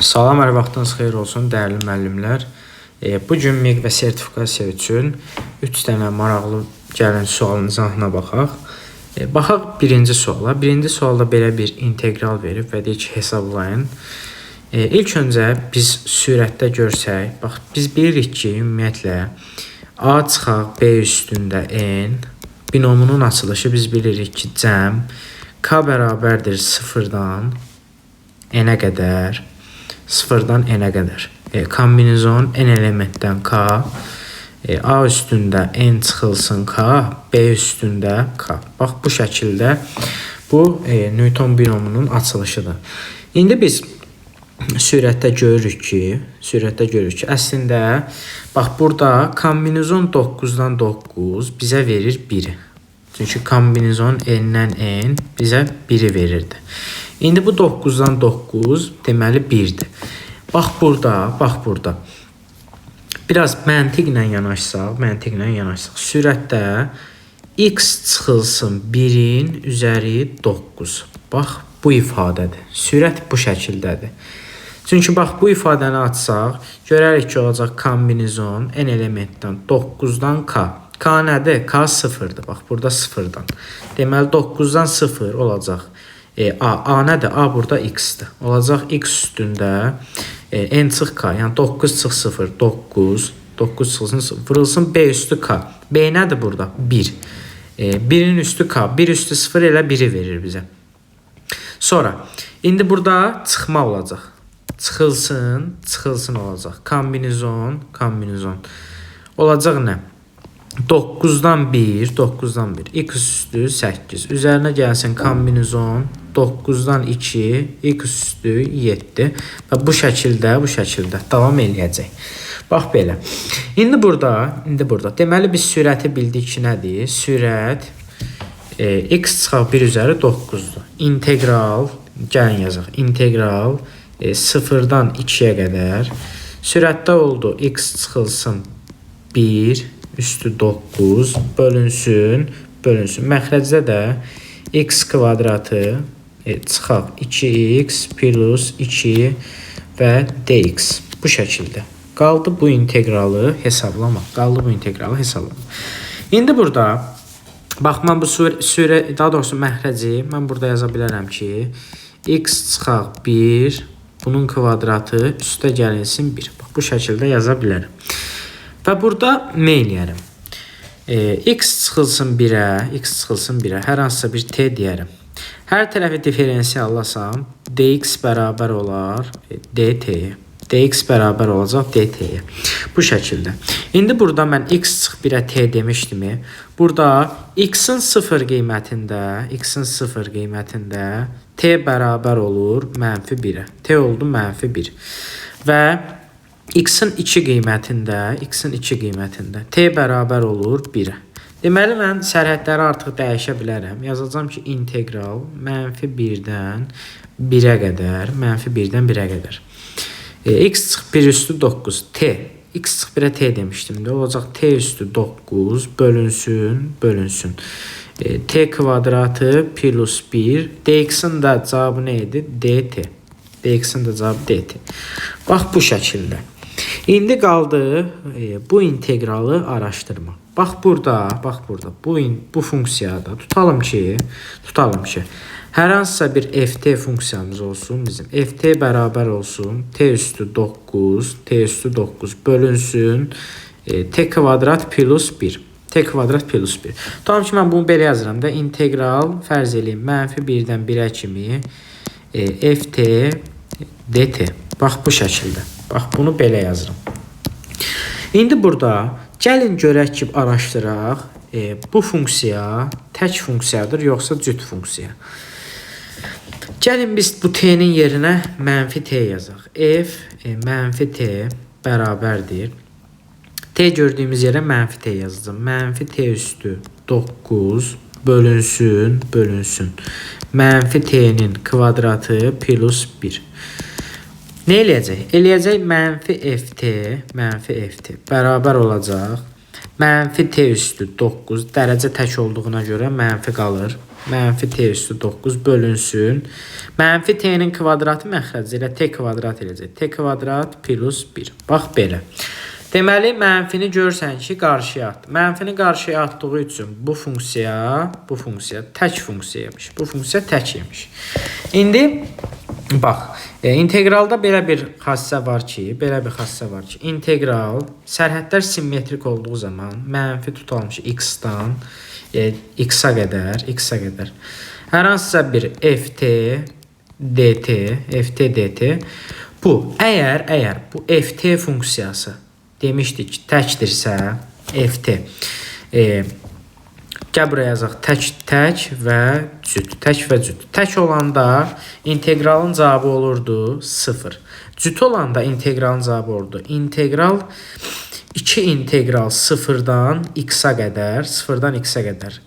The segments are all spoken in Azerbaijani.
Salam, hər vaxtınız xeyir olsun, dəyərli müəllimlər. Bu gün miq və sertifikasiya üçün 3 dənə maraqlı gəlin sualın izahına baxaq. Baxaq birinci suala. Birinci sualda belə bir integral verib və deyir ki, hesablayın. İlk öncə biz sürətdə görsək, bax, biz bilirik ki, ümumiyyətlə A çıxaq B üstündə n binomunun açılışı biz bilirik ki, cəm K bərabərdir 0-dan n-ə qədər. 0-dan n-ə qədər. Kombinizon n elementdən K, A üstündə n çıxılsın K, B üstündə K. Bax, bu şəkildə bu Newton binomunun açılışıdır. İndi biz sürətdə görürük ki, əslində, bax, burada kombinizon 9-dan 9 bizə verir 1-i. Çünki kombinizon n-dən n bizə 1-i verirdi. İndi bu 9-dan 9 deməli 1-dir. Bax burada. Biraz məntiqlə yanaşsaq, sürətdə x çıxılsın 1-in üzəri 9. Bax, bu ifadədir. Sürət bu şəkildədir. Çünki bax, bu ifadəni açsaq, görərik ki, olacaq kombinizon n elementdən 9-dan k. K nədir? K 0-dır. Bax, burada 0-dan. Deməli, 9-dan 0 olacaq. A nədir? A burada x-dir. Olacaq x üstündə n çıx k. Yəni 9 çıx 0, 9. 9 çıxılsın 0. Vurulsun B üstü k. B nədir burada? 1. 1-in üstü k. 1 üstü 0 elə 1-i verir bizə. Sonra, indi burada çıxma olacaq. Çıxılsın olacaq. Kombinizon. Olacaq nə? 9-dan 1, x üstü 8. Üzərinə gəlsin kombinizon 9-dan 2, x üstü 7. Və bu şəkildə davam eləyəcək. Bax belə. İndi burada deməli biz sürəti bildik ki, nədir? Sürət x çıxaq 1 üzəri 9-dur. İntegral, gəlin yazaq. İntegral 0-dan 2-yə qədər. Sürətdə oldu x çıxılsın 1 üstü 9 bölünsün. Məxrəcdə də x kvadratı çıxaq 2x plus 2 və dx. Bu şəkildə. Qaldı bu integralı hesablamaq. İndi burada, bax, mən bu daha doğrusu məxrəci, mən burada yaza bilərəm ki, x çıxaq 1, bunun kvadratı üstə gəlinsin 1. Bax, bu şəkildə yaza bilərəm. Və burada nə eləyərəm? X çıxılsın 1-ə, hər hansısa bir t deyərəm. Hər tərəfi diferensiyallasam, dx bərabər olar dt-yə. Dx bərabər olacaq dt-yə. Bu şəkildə. İndi burada mən x çıx 1-ə t demişdimi? Burada x-in 0 qiymətində t bərabər olur mənfi 1-ə. T oldu mənfi 1. Və x-in 2 qiymətində t bərabər olur 1-ə. Deməli, mən sərhədləri artıq dəyişə bilərəm. Yazacağım ki, integral mənfi 1-dən 1-ə qədər. X çıx 1 üstü 9 t. X çıx 1-ə t demişdim. Olacaq t üstü 9 bölünsün. T kvadratı plus 1. Dx-in də cavabı nə idi? dt. Dx-in də cavabı dt. Bax, bu şəkildə. İndi qaldı bu integralı araşdırma. Bax burada, bu funksiyada tutalım ki, hər hansısa bir ft funksiyamız olsun bizim. Ft bərabər olsun t üstü 9 bölünsün t kvadrat plus 1. Tutalım ki, mən bunu belə yazıram da, integral fərz eləyim mənfi 1-dən 1-ə kimi ft dt. Bax, bu şəkildə. Bax, bunu belə yazıram. İndi burada gəlin görək ki, araşdıraq. Bu funksiya tək funksiyadır, yoxsa cüt funksiya. Gəlin biz bu t-nin yerinə mənfi t yazaq. F mənfi t bərabərdir. T gördüyümüz yerə mənfi t yazacağım. Mənfi t üstü 9 bölünsün. Mənfi t-nin kvadratı plus 1. Nə eləyəcək? Eləyəcək mənfi ft bərabər olacaq. Mənfi t üstü 9 dərəcə tək olduğuna görə mənfi qalır. Mənfi t üstü 9 bölünsün. Mənfi t-nin kvadratı məxrəc ilə t kvadrat eləyəcək. T kvadrat plus 1. Bax belə. Deməli, mənfini görsən ki, qarşıya atdı. Mənfini qarşıya atdığı üçün bu funksiya tək funksiyaymış. Bu funksiya tək imiş. İndi, bax, inteqralda belə bir xassə var ki, integral sərhədlər simmetrik olduğu zaman mənfi tutalmış x-dan x-a qədər hər hansısa bir ft dt bu, əgər bu ft funksiyası demişdik ki, təkdirsə ft gəl buraya yazaq tək və cüt. Tək olanda inteqralın cavabı olurdu 0. Cüt olanda inteqralın cavabı olurdu. İntegral 2 integral 0-dan x-a qədər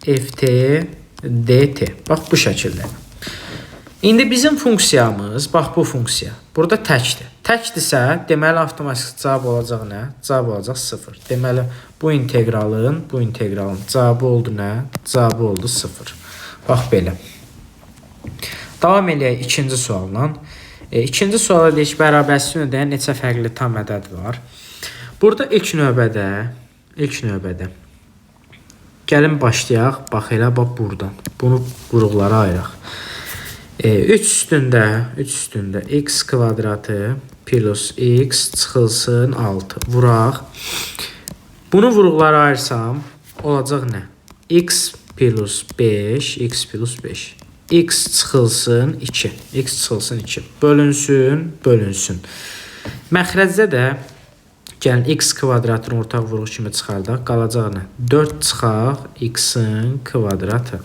ft dt. Bax bu şəkildə. İndi bizim funksiyamız, bax bu funksiya. Burada təkdir. Təkdirsə, deməli avtomatik cavab olacaq nə? Cavab olacaq 0. Deməli bu inteqralın cavabı oldu nə? Cavabı oldu 0. Bax belə. Davam eləyək ikinci sualla. İkinci suala deyək bərabərçiliyin ödəyən neçə fərqli tam ədəd var. Burada ilk növbədə gəlin başlayaq. Bax elə bax buradan. Bunu vuruqlara ayıraq. 3 üstündə x kvadratı plus x çıxılsın 6. Vuraq. Bunu vuruqlara ayırsam olacaq nə? X plus 5. X çıxılsın 2. Bölünsün. Məxrəcdə də gəlin x kvadratını ortaq vuruq kimi çıxardaq. Qalacaq nə? 4 çıxaq x-in kvadratı.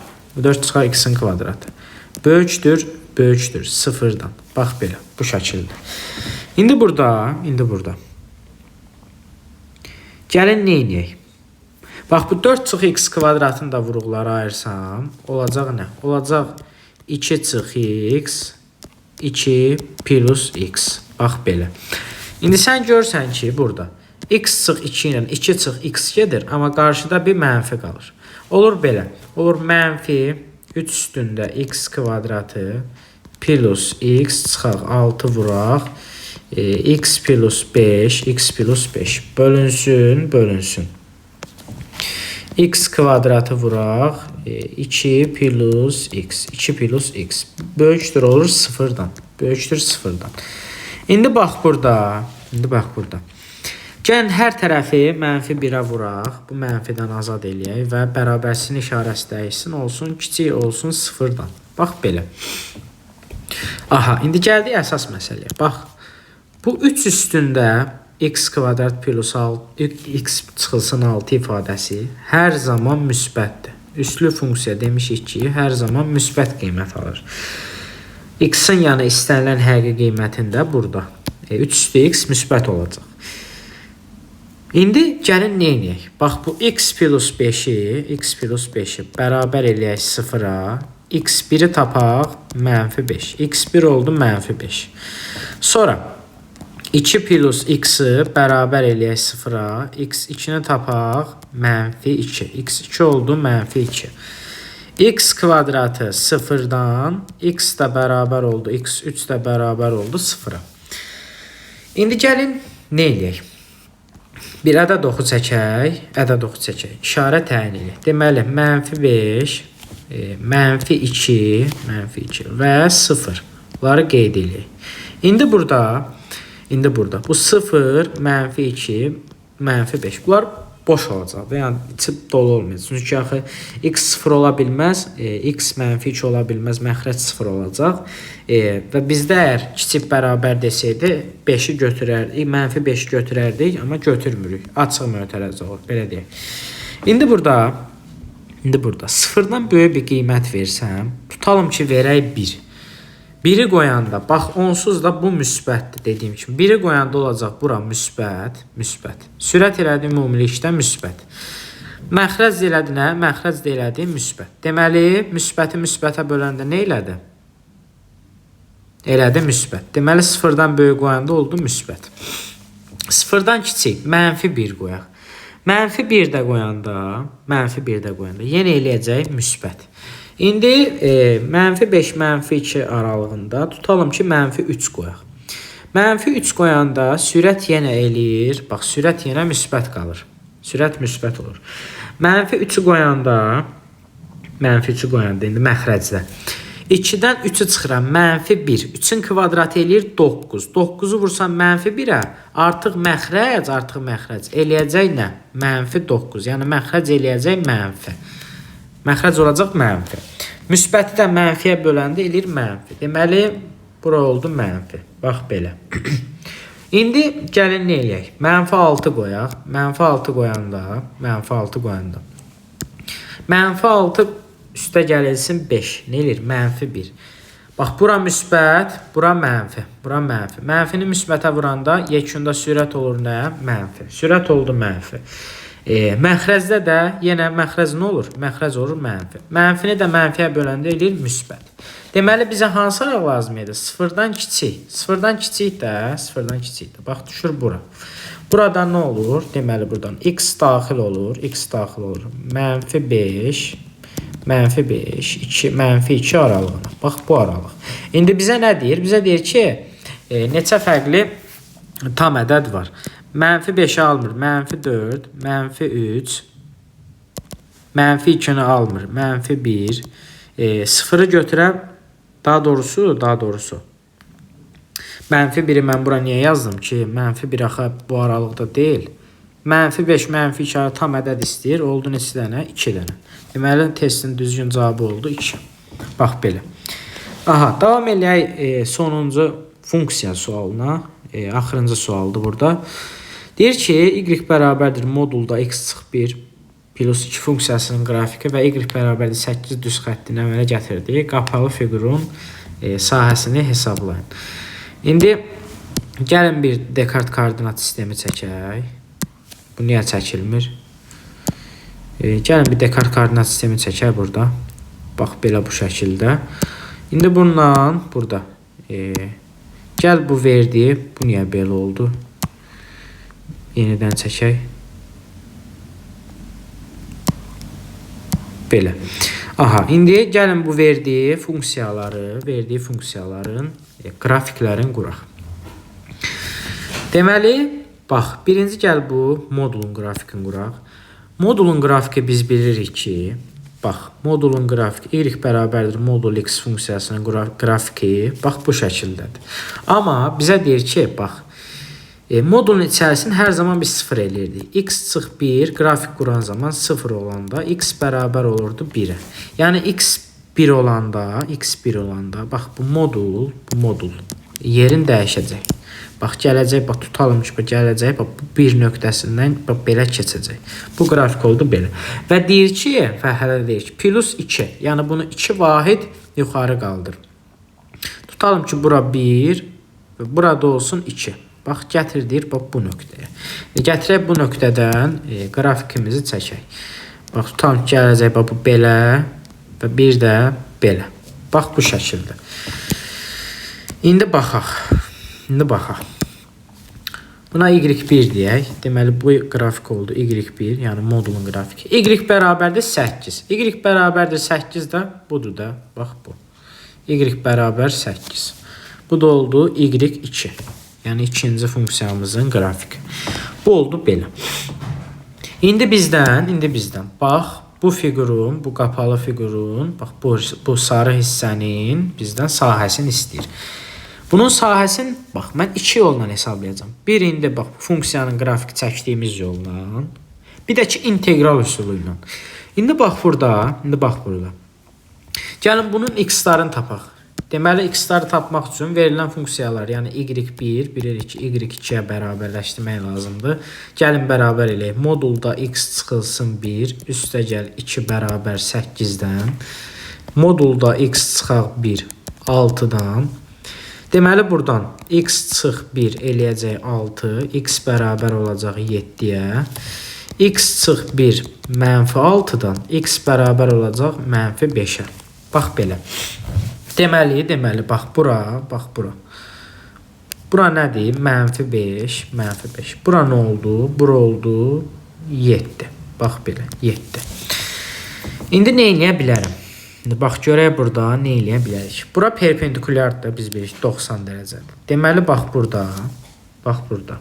Böyükdür 0-dan. Bax belə, bu şəkildə. İndi burada. Gəlin nə edək? Bax bu 4 çıx x kvadratını da vuruqlara ayırsam, olacaq nə? Olacaq 2 çıx x, 2 plus x. Bax belə. İndi sən görsən ki, burada x çıx 2 ilə 2 çıx x gedir, amma qarşıda bir mənfi qalır. Olur belə. Olur mənfi 3 üstündə x kvadratı plus x çıxaq 6 vuraq x plus 5 bölünsün. X kvadratı vuraq 2 plus x böyükdür olur 0-dan. İndi bax burada. Gəlin hər tərəfi mənfi 1-ə vuraq. Bu mənfidən azad eləyək və bərabərçiliyin işarəsi dəyişsin. Olsun, kiçik olsun 0-dan. Bax belə. Aha, indi gəldik əsas məsələyə. Bax, bu 3 üstündə x kvadrat plus x çıxılsın 6 ifadəsi hər zaman müsbətdir. Üslü funksiya demişik ki, hər zaman müsbət qiymət alır. X-in yanı istənilən həqiqi qiymətində burada. 3 üstü x müsbət olacaq. İndi gəlin nə edək? Bax bu x plus 5-i bərabər eləyək 0-a. x1-i tapaq mənfi 5. x1 oldu mənfi 5. Sonra 2 plus x-i bərabər eləyək 0-a. x2-ni tapaq mənfi 2. x2 oldu mənfi 2. X kvadratı 0-dan x də bərabər oldu. x3 də bərabər oldu 0-a. İndi gəlin nə edək? Bir ədəd oxu çəkək. İşarə təyin edək. Deməli, mənfi 5, mənfi 2 və 0. Bunları qeyd edək. İndi burada bu 0, mənfi 2, mənfi 5. Bunlar boş olacaq. Yəni, içi dolu olmayacaq. Çünki axı x 0 ola bilməz, x mənfi 2 ola bilməz, məxrəc 0 olacaq. Və bizdə əgər kiçik bərabər desəydi, 5-i götürərdik, mənfi 5-i götürərdik, amma götürmürük. Açıq mötərəz olur, belə deyək. İndi burada 0-dan böyük bir qiymət versəm, tutalım ki, verək 1. 1-i qoyanda, bax, onsuz da bu müsbətdir dediyim kimi. 1-i qoyanda olacaq bura müsbət. Sürət elədi ümumilikdə müsbət. Məxrəc elədi nə? Məxrəc elədi müsbət. Deməli, müsbəti müsbətə böləndə nə elədi? Elədi müsbət. Deməli, 0-dan böyük qoyanda oldu müsbət. 0-dan kiçik, mənfi 1 qoyaq. Mənfi 1 də qoyanda yenə eləyəcək müsbət. İndi -5, -2 aralığında tutalım ki -3 qoyaq. -3 qoyanda sürət yenə eləyir. Bax, sürət yenə müsbət qalır. Sürət müsbət olur. -3-ü qoyanda, indi məxrəcdə 2-dən 3-ü çıxıram, -1. 3-ün kvadratı eləyir 9. 9-u vursam -1-ə, artıq məxrəc eləyəcək nə? -9. Yəni məxrəc eləyəcək mənfi. Məxrəc olacaq mənfi. Müsbəti də mənfiyə böləndə eləyir mənfi. Deməli, bura oldu mənfi. Bax belə. İndi gəlin nə eləyək? -6 qoyaq. -6 qoyanda, -6 üstə gəlilsin 5. Nə eləyir? -1. Bax, bura müsbət, bura mənfi. Mənfini müsbətə vuranda yekunda sürət olur nə? Mənfi. Sürət oldu mənfi. Məxrəcdə də yenə məxrəc nə olur? Məxrəc olur mənfi. Mənfini də mənfiyə böləndə eləyir müsbət. Deməli, bizə hansı araq lazım idi? Sıfırdan kiçik. Sıfırdan kiçik də. Bax, düşür bura. Burada nə olur? Deməli, buradan x daxil olur. -5, -2, -2 aralığına. Bax, bu aralıq. İndi bizə nə deyir? Bizə deyir ki, neçə fərqli tam ədəd var. -5-i almır, -4, -3, -2-ni almır, -1, 0-ı götürəm, daha doğrusu, -1-i mən bura niyə yazdım ki, -1 axı bu aralıqda deyil. -5, -2 tam ədəd istəyir, oldu neçə dənə? 2 dənə. Deməli, testin düzgün cavabı oldu 2. Bax, belə. Aha, davam eləyək sonuncu funksiya sualına. Axırıncı sualdır burada. Deyir ki, y bərabərdir modulda x-1 plus 2 funksiyasının qrafiki və y bərabərdir 8 düz xəttini əmələ gətirdi. Qapalı fiqurun sahəsini hesablayın. İndi gəlin bir Descartes koordinat sistemi çəkək. Bu niyə çəkilmir? Gəlin bir Descartes koordinat sistemi çəkək burada. Bax, belə bu şəkildə. İndi bundan burada gəl bu verdi. Bu niyə belə oldu? Yenidən çəkək. Belə. Aha, indi gəlin bu verdiyi funksiyaların qrafiklərini quraq. Deməli, bax, birinci gəl bu modulun qrafikini quraq. Modulun qrafiki biz bilirik ki, bax, modulun qrafiki y bərabərdir modul x funksiyasının qrafiki bax bu şəkildədir. Amma bizə deyir ki, bax, modulun içərisini hər zaman biz 0 eləyirdik. x-1 qrafik quran zaman 0 olanda x bərabər olurdu 1-ə. Yəni x1 olanda, bax bu modul yerin dəyişəcək. Bax, gələcək, bax, tutalım ki, gələcək, bax, bu bir nöqtəsindən bax, belə keçəcək. Bu qrafik oldu belə. Və deyir ki, hələ deyir ki, plus 2, yəni bunu 2 vahid yuxarı qaldır. Tutalım ki, bura 1 və burada olsun 2. Bax, gətirdik, bax, bu nöqtəyə. Gətirək bu nöqtədən qrafikimizi çəkək. Bax, tutalım ki, gələcək, bax, bu belə və bir də belə. Bax, bu şəkildə. İndi baxaq. Buna y1 deyək. Deməli, bu qrafik oldu y1, yəni modulun qrafiki. Y bərabərdir 8. Y bərabərdir 8 də budur da. Bax, bu. Y bərabər 8. Bu da oldu y2. Yəni, ikinci funksiyamızın qrafiki. Bu oldu belə. İndi bizdən, bax, bu fiqurun, bu qapalı fiqurun, bax, bu sarı hissənin bizdən sahəsini istəyir. Bunun sahəsini, bax, mən 2 yolla hesablayacağım. Bir, indi, bax, funksiyanın qrafiki çəkdiyimiz yolla. Bir də ki, integral üsulu ilə. İndi, bax, burada. Gəlin, bunun x-larını tapaq. Deməli, x-ları tapmaq üçün verilən funksiyalar, yəni y1, bilirik ki, y2-yə bərabərləşdirmək lazımdır. Gəlin, bərabər eləyək. Modulda x çıxılsın 1, üstə gəl 2 bərabər 8-dən. Modulda x çıxaq 1, 6-dan. Deməli, buradan x çıx 1 eləyəcək 6, x bərabər olacaq 7-yə. X çıx 1 -6-dan, x bərabər olacaq -5-ə. Bax, belə. Deməli, bax, bura. Bura nədir? -5. Bura nə oldu? Bura oldu 7. Bax, belə, 7. İndi nə eləyə bilərəm? İndi bax görək burada nə eləyə bilərik. Bura perpendikulyardır, biz bilirik 90 dərəcədir. Deməli bax burada, bax burada.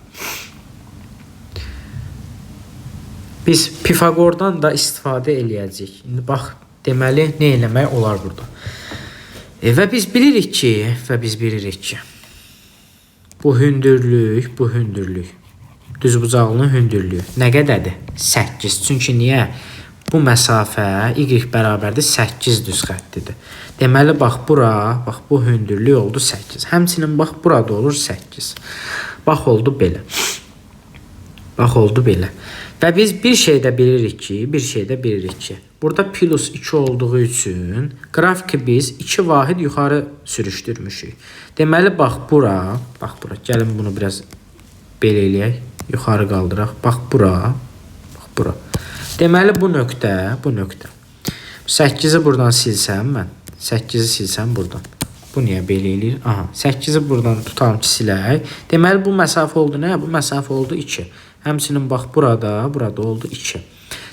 Biz Pifagordan da istifadə eləyəcəyik. İndi bax deməli nə eləmək olar burada. Və biz bilirik ki, bu hündürlük, düzbucaqlının hündürlüyü nə qədərdir? 8. Çünki niyə? Bu məsafə y bərabərdir 8 düz xəttidir. Deməli bax bura, bax bu hündürlük oldu 8. Həmçinin bax burada olur 8. Bax oldu belə. Bax oldu belə. Və biz bir şey də bilirik ki, burada plus 2 olduğu üçün qrafiki biz 2 vahid yuxarı sürüşdürmüşük. Deməli bax bura, gəlin bunu biraz belə eləyək, yuxarı qaldıraq. Bax bura. Deməli bu nöqtə. 8-i buradan silsəm mən. 8-i silsəm buradan. Bu niyə belə eləyir? Aha, 8-i buradan tutalım ki, silək. Deməli bu məsafə oldu nə? Bu məsafə oldu 2. Həmçinin bax burada oldu 2.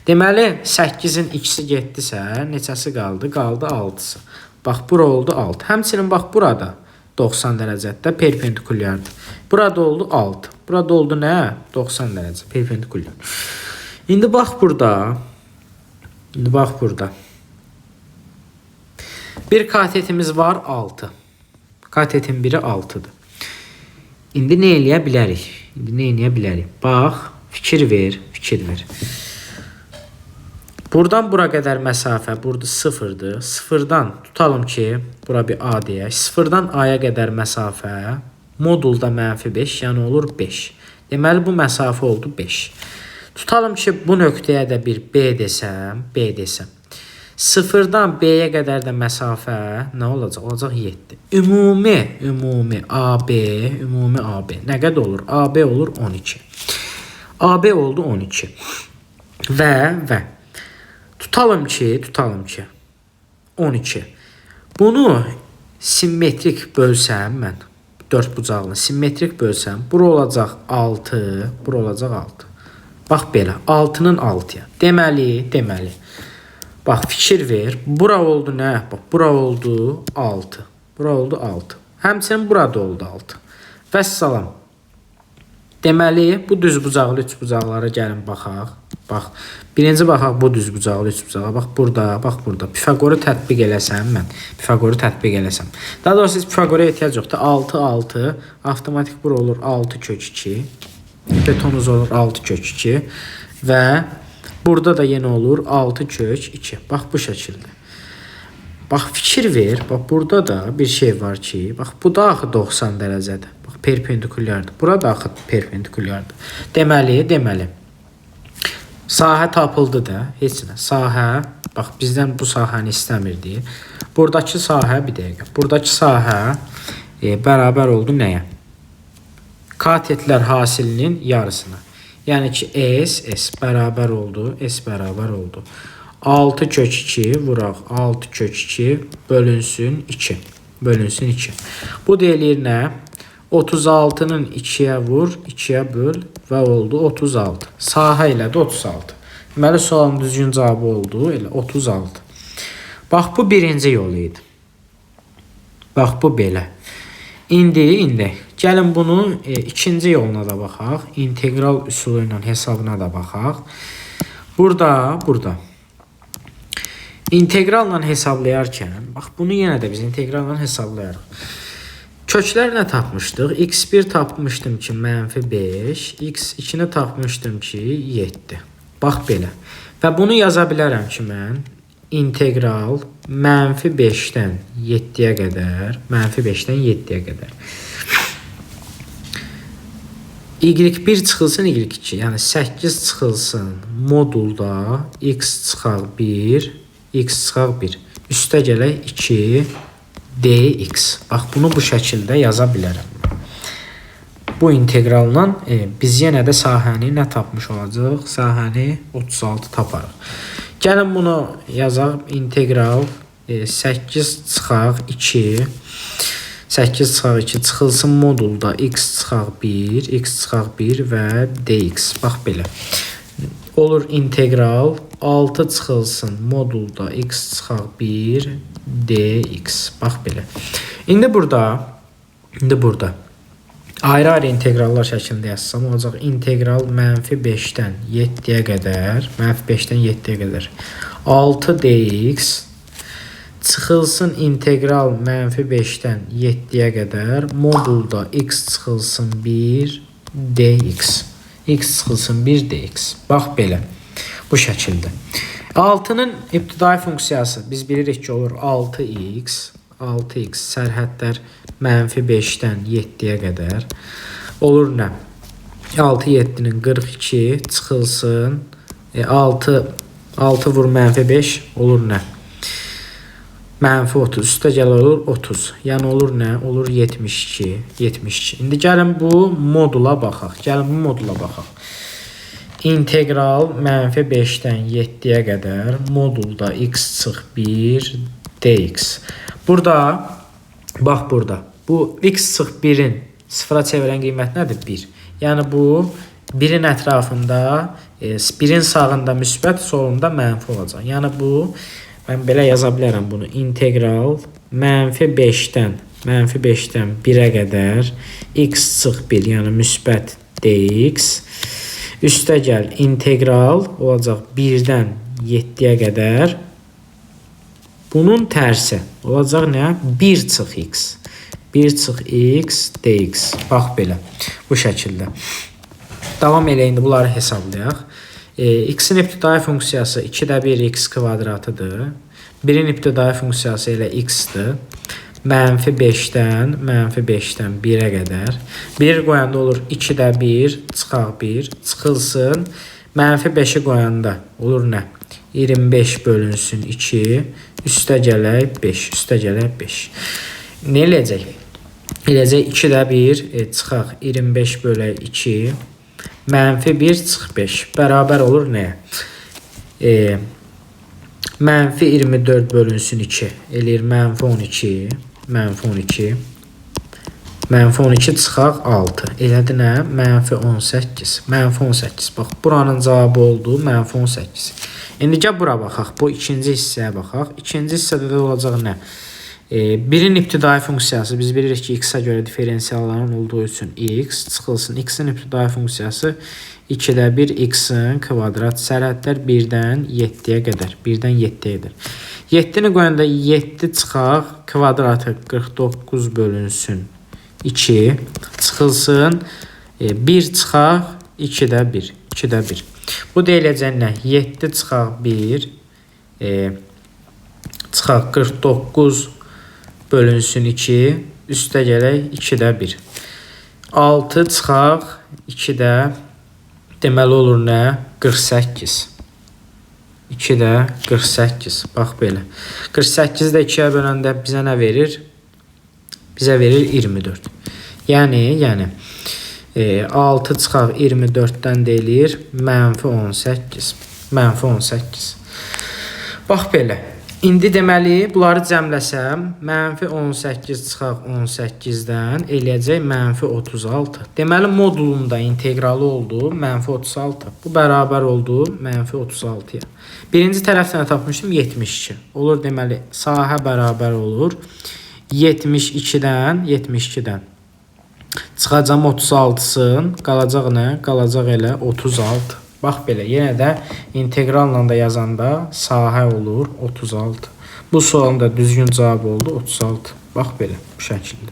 Deməli 8-in ikisi getdisə, neçəsi qaldı? Qaldı 6-sı. Bax bura oldu 6. Həmçinin bax burada 90 dərəcədə perpendikulyardır. Burada oldu 6. Burada oldu nə? 90 dərəcə perpendikulyar. İndi bax burada. Bir katetimiz var 6. Katetin biri 6'dır. İndi nə eləyə bilərik? Bax, fikir ver. Buradan bura qədər məsafə, burada 0'dır. 0'dan tutalım ki, bura bir A deyək. 0'dan A'ya qədər məsafə modulda -5, yəni olur 5. Deməli bu məsafə oldu 5. Tutalım ki, bu nöqtəyə də bir B desəm. 0'dan B'yə qədər də məsafə nə olacaq? Olacaq 7. Ümumi AB nə qədər olur? AB olur 12. AB oldu 12. Və tutalım ki 12. Bunu simmetrik bölsəm mən, 4 bucaqlı simmetrik bölsəm, bura olacaq 6, bura olacaq 6. Bax belə, 6'nın 6'ya. Deməli. Bax fikir ver. Bura oldu nə? Bax bura oldu 6. Həmçinin burada oldu 6. Vəssalam. Deməli bu düzbucaqlı üçbucaqlara gəlin baxaq. Bax, birinci baxaq bu düzbucaqlı üçbucağa. Bax burada. Pifagoru tətbiq eləsəm. Daha doğrusu Pifagora ehtiyac yoxdur. 6 avtomatik bura olur 6 kök 2. Betonumuz olur 6 kök 2 və burada da yenə olur 6 kök 2. Bax bu şəkildə. Bax fikir ver. Bax burada da bir şey var ki, bax bu da axı 90 dərəcədir. Bax perpendikulyardır. Bura da axı perpendikulyardır. Deməli. Sahə tapıldı da. Heç nə. Sahə, bax bizdən bu sahəni istəmirdi. Buradakı sahə bir dəqiqə. Buradakı sahə bərabər oldu nəyə? Katetlər hasilinin yarısına. Yəni ki S bərabər oldu. 6 kök 2 vuraq. 6 kök 2 bölünsün 2. Bu deyilir nə? 36'nın 2'yə vur, 2'yə böl və oldu 36. Sahə ilə də 36. Deməli sualın düzgün cavabı oldu elə 36. Bax bu birinci yolu idi. Bax bu belə. İndi gəlin bunu ikinci yoluna da baxaq. İntegral üsulu ilə hesabına da baxaq. Burada integralla hesablayarkən, bax bunu yenə də biz integralla hesablayarıq. Köklər nə tapmışdıq? X1 tapmışdım ki -5, X2-ni tapmışdım ki 7. Bax belə. Və bunu yaza bilərəm ki mən integral -5-dən 7-yə qədər, Y1 çıxılsın Y2, yəni 8 çıxılsın modulda X çıxaq 1, üstə gələk 2 dx. Bax bunu bu şəkildə yaza bilərəm. Bu integralla biz yenə də sahəni nə tapmış olacaq? Sahəni 36 taparıq. Gəlin bunu yazaq. İntegral 8 çıxaq 2 çıxılsın modulda x çıxaq 1 və dx. Bax belə. Olur integral 6 çıxılsın modulda x çıxaq 1 dx. Bax belə. İndi burada ayrı-ayrı inteqrallar şəklində yazsam olacaq. İntegral -5-dən 7-yə qədər, -5-dən 7-yə qədər 6 dx çıxılsın integral -5-dən 7-yə qədər modulda x çıxılsın 1 dx. X çıxılsın 1 dx. Bax belə. Bu şəkildə. 6-nın ibtidai funksiyası biz bilirik ki olur 6x. 6x sərhədlər -5-dən 7-yə qədər olur nə? 6 7-nin 42 çıxılsın 6 vur -5 olur nə? -30 üstə gəl olur 30. Yəni olur nə? Olur 72. 72. İndi gəlin bu modula baxaq. İntegral -5-dən 7-yə qədər modulda x çıx 1 dx. Burada bax burada. Bu x çıx 1-in sıfıra çevirən qiymət nədir? 1. Yəni bu 1-in ətrafında 1-in sağında müsbət, solunda mənfi olacaq. Yəni bu mən belə yaza bilərəm bunu. İntegral -5-dən 1-ə qədər x çıx 1, yəni müsbət dx. Üstə gəl integral olacaq 1-dən 7-yə qədər. Bunun tərsi olacaq nə? 1 çıx x. 1 çıx x dx. Bax belə. Bu şəkildə. Davam elə indi bunları hesablayaq. X-in ibtidai funksiyası 2-də 1 x kvadratıdır. 1-in ibtidai funksiyası elə x-dir. -5-dən 1-ə qədər. 1 qoyanda olur 2-də 1 çıxaq 1 çıxılsın. -5-i qoyanda olur nə? 25 bölünsün 2 üstə gələk 5. Üstə gələk 5. Nə eləyəcək? Eləyəcək 2-də 1 çıxaq 25 bölək 2 -1 çıx 5 bərabər olur nəyə? -24 bölünsün 2 eləyir -12. -12 çıxaq 6. Elədi nə? -18. -18. Bax, buranın cavabı oldu -18. İndi gəl bura baxaq. Bu ikinci hissəyə baxaq. İkinci hissədə də olacaq nə? 1-in ibtidai funksiyası biz bilirik ki x-ə görə diferensialların olduğu üçün x çıxılsın. X-in ibtidai funksiyası 2-də 1 x-in kvadrat sərhədlər 1-dən 7-yə qədər. 1-dən 7-yə qədər. 7-ni qoyanda 7 çıxaq kvadratı 49 bölünsün 2 çıxılsın 1 çıxaq 2-də 1. 2-də 1. Bu deyiləcək nə? 7 çıxaq 1 çıxaq 49 bölünsün 2 üstə gələk 2-də 1. 6 çıxaq 2-də deməli olur nə? 48. 2-də 48. Bax belə. 48-də 2-yə böləndə bizə nə verir? Bizə verir 24. Yəni 6 çıxaq 24-dən deyilir -18. -18. Bax belə. İndi deməli bunları cəmləsəm -18 çıxaq 18-dən eləyəcək -36. Deməli modulunda inteqralı oldu -36. Bu bərabər oldu -36-ya. Birinci tərəfdən tapmışdım 72. Olur deməli sahə bərabər olur 72-dən çıxacam 36-sın, qalacaq nə? Qalacaq elə 36. Bax belə, yenə də inteqralla da yazanda sahə olur 36. Bu sualın da düzgün cavabı oldu 36. Bax belə, bu şəkildə.